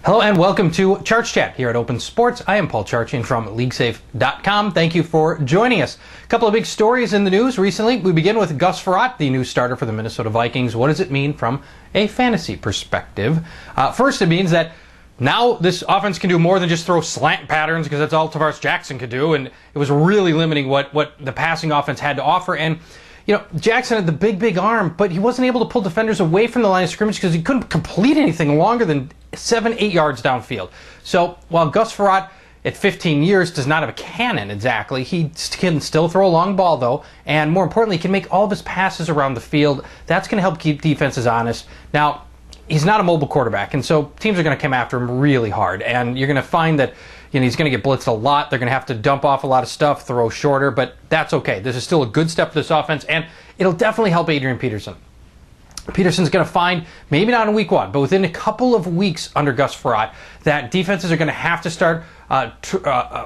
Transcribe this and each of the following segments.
Hello and welcome to Charch Chat here at Open Sports. I am Paul Charchian from LeagueSafe.com. Thank you for joining us. A couple of big stories in the news recently. We begin with Gus Frerotte, the new starter for the Minnesota Vikings. What does it mean from a fantasy perspective? First, it means that now this offense can do more than just throw slant patterns, because that's all Tavares Jackson could do, and it was really limiting what the passing offense had to offer. And you know, Jackson had the big arm, but he wasn't able to pull defenders away from the line of scrimmage because he couldn't complete anything longer than 7-8 yards downfield. So while Gus Frerotte at 15 years does not have a cannon exactly, he can still throw a long ball though, and more importantly, he can make all of his passes around the field. That's going to help keep defenses honest. Now, he's not a mobile quarterback, and so teams are going to come after him really hard, and you're going to find that he's going to get blitzed a lot. They're going to have to dump off a lot of stuff, throw shorter, but that's okay. This is still a good step for this offense, and it'll definitely help Adrian Peterson. Peterson's going to find, maybe not in week one, but within a couple of weeks under Gus Frerotte, that defenses are going to have to start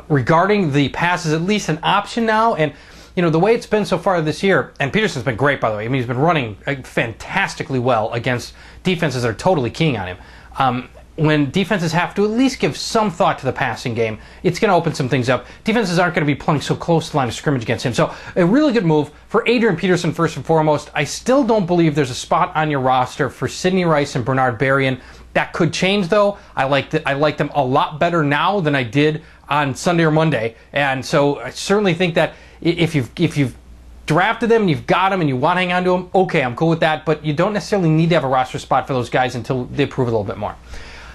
regarding the pass as at least an option now. And the way it's been so far this year, and Peterson's been great, by the way. I mean, he's been running fantastically well against defenses that are totally keying on him. When defenses have to at least give some thought to the passing game, it's going to open some things up. Defenses aren't going to be playing so close to the line of scrimmage against him. So a really good move for Adrian Peterson first and foremost. I still don't believe there's a spot on your roster for Sidney Rice and Bernard Berrien. That could change though. I like them a lot better now than I did on Sunday or Monday. And so I certainly think that if you've drafted them and you've got them and you want to hang on to them, okay, I'm cool with that. But you don't necessarily need to have a roster spot for those guys until they prove a little bit more.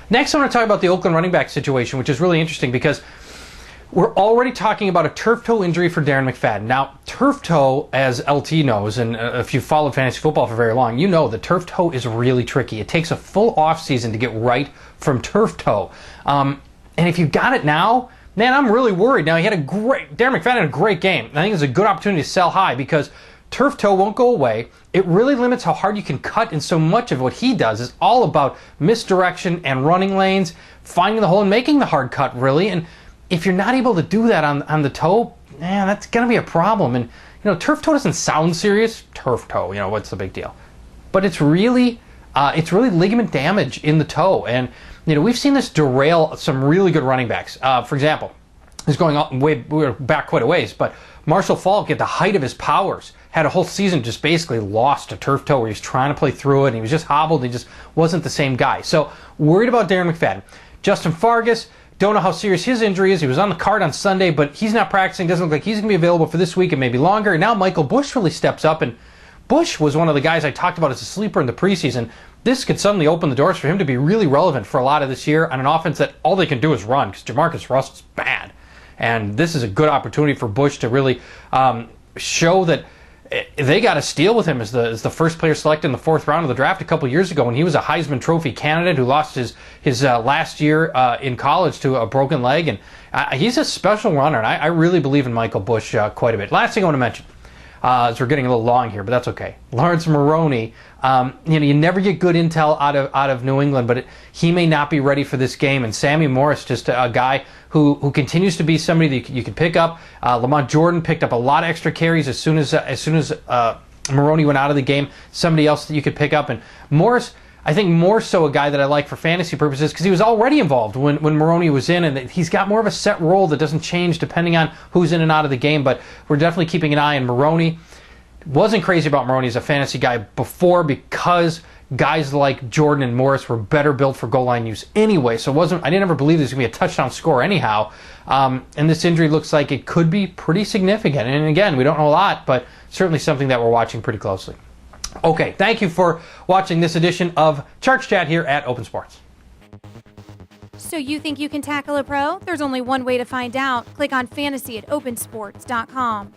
Next, I want to talk about the Oakland running back situation, which is really interesting because we're already talking about a turf toe injury for Darren McFadden. Now, turf toe, as LT knows, and if you've followed fantasy football for very long, you know that turf toe is really tricky. It takes a full offseason to get right from turf toe. And if you got it now, man, I'm really worried. Now, Darren McFadden had a great game. I think it's a good opportunity to sell high because turf toe won't go away. It really limits how hard you can cut, and so much of what he does is all about misdirection and running lanes, finding the hole and making the hard cut, really. And if you're not able to do that on the toe, man, that's going to be a problem. And, turf toe doesn't sound serious. Turf toe, what's the big deal? But it's really ligament damage in the toe. And, we've seen this derail some really good running backs. For example, it's going way back quite a ways, but Marshall Faulk, at the height of his powers, had a whole season just basically lost a turf toe where he was trying to play through it, and he was just hobbled. He just wasn't the same guy. So worried about Darren McFadden. Justin Fargas, don't know how serious his injury is. He was on the card on Sunday, but he's not practicing. Doesn't look like he's going to be available for this week and maybe longer. And now Michael Bush really steps up, and Bush was one of the guys I talked about as a sleeper in the preseason. This could suddenly open the doors for him to be really relevant for a lot of this year on an offense that all they can do is run because Jamarcus Russell's bad. And this is a good opportunity for Bush to really show that they got a steal with him as the first player selected in the 4th round of the draft a couple years ago when he was a Heisman Trophy candidate who lost his last year in college to a broken leg. And he's a special runner, and I really believe in Michael Bush quite a bit. Last thing I want to mention, as we're getting a little long here, but that's okay. Lawrence Maroney, you never get good intel out of New England, but he may not be ready for this game. And Sammy Morris, just a guy who continues to be somebody that you could pick up. Lamont Jordan picked up a lot of extra carries as soon as Maroney went out of the game. Somebody else that you could pick up. And Morris, I think more so a guy that I like for fantasy purposes because he was already involved when Maroney was in, and he's got more of a set role that doesn't change depending on who's in and out of the game. But we're definitely keeping an eye on Maroney. Wasn't crazy about Maroney as a fantasy guy before because guys like Jordan and Morris were better built for goal line use anyway. So I didn't ever believe this was going to be a touchdown score anyhow. And this injury looks like it could be pretty significant. And again, we don't know a lot, but certainly something that we're watching pretty closely. Okay, thank you for watching this edition of Charch Chat here at Open Sports. So you think you can tackle a pro? There's only one way to find out. Click on fantasy at opensports.com.